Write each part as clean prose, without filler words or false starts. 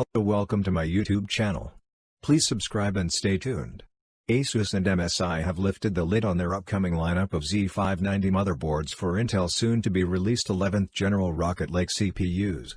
Hello, welcome to my YouTube channel. Please subscribe and stay tuned. Asus and MSI have lifted the lid on their upcoming lineup of Z590 motherboards for Intel's soon-to-be-released 11th General Rocket Lake CPUs.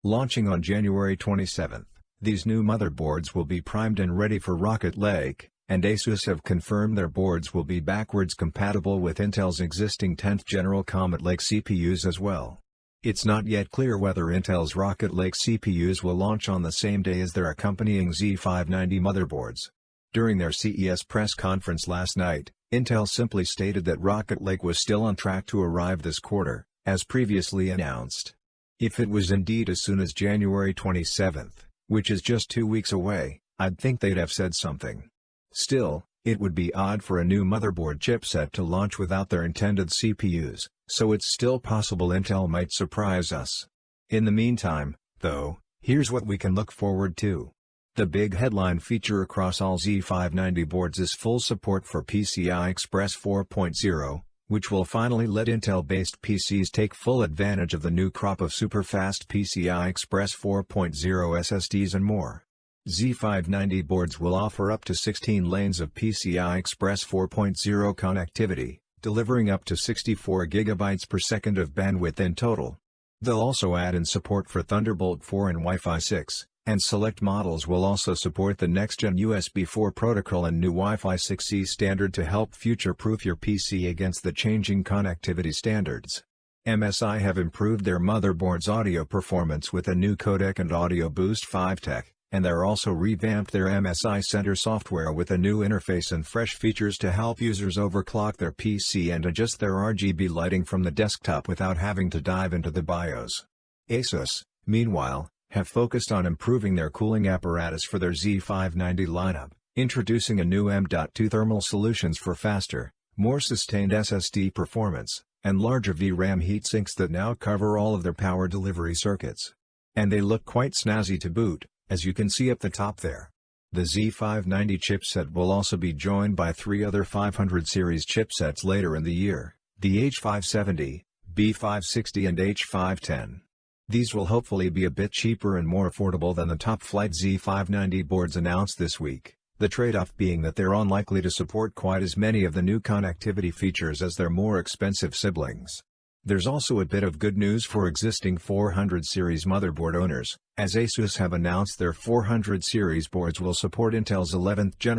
Launching on January 27, these new motherboards will be primed and ready for Rocket Lake, and Asus have confirmed their boards will be backwards compatible with Intel's existing 10th General Comet Lake CPUs as well. It's not yet clear whether Intel's Rocket Lake CPUs will launch on the same day as their accompanying Z590 motherboards. During their CES press conference last night, Intel simply stated that Rocket Lake was still on track to arrive this quarter, as previously announced. If it was indeed as soon as January 27, which is just 2 weeks away, I'd think they'd have said something. Still, it would be odd for a new motherboard chipset to launch without their intended CPUs, so it's still possible Intel might surprise us. In the meantime, though, here's what we can look forward to. The big headline feature across all Z590 boards is full support for PCI Express 4.0, which will finally let Intel-based PCs take full advantage of the new crop of super-fast PCI Express 4.0 SSDs and more. Z590 boards will offer up to 16 lanes of PCI Express 4.0 connectivity, delivering up to 64 GB per second of bandwidth in total. They'll also add in support for Thunderbolt 4 and Wi-Fi 6, and select models will also support the next-gen USB 4 protocol and new Wi-Fi 6E standard to help future-proof your PC against the changing connectivity standards. MSI have improved their motherboard's audio performance with a new codec and Audio Boost 5 tech, and they're also revamped their MSI Center software with a new interface and fresh features to help users overclock their PC and adjust their RGB lighting from the desktop without having to dive into the BIOS. Asus, meanwhile, have focused on improving their cooling apparatus for their Z590 lineup, introducing a new M.2 thermal solutions for faster, more sustained SSD performance, and larger VRAM heatsinks that now cover all of their power delivery circuits. And they look quite snazzy to boot, as you can see at the top there. The Z590 chipset will also be joined by 3 other 500 series chipsets later in the year, the H570, B560 and H510. These will hopefully be a bit cheaper and more affordable than the top-flight Z590 boards announced this week, the trade-off being that they're unlikely to support quite as many of the new connectivity features as their more expensive siblings. There's also a bit of good news for existing 400 series motherboard owners, as Asus have announced their 400 series boards will support Intel's 11th generation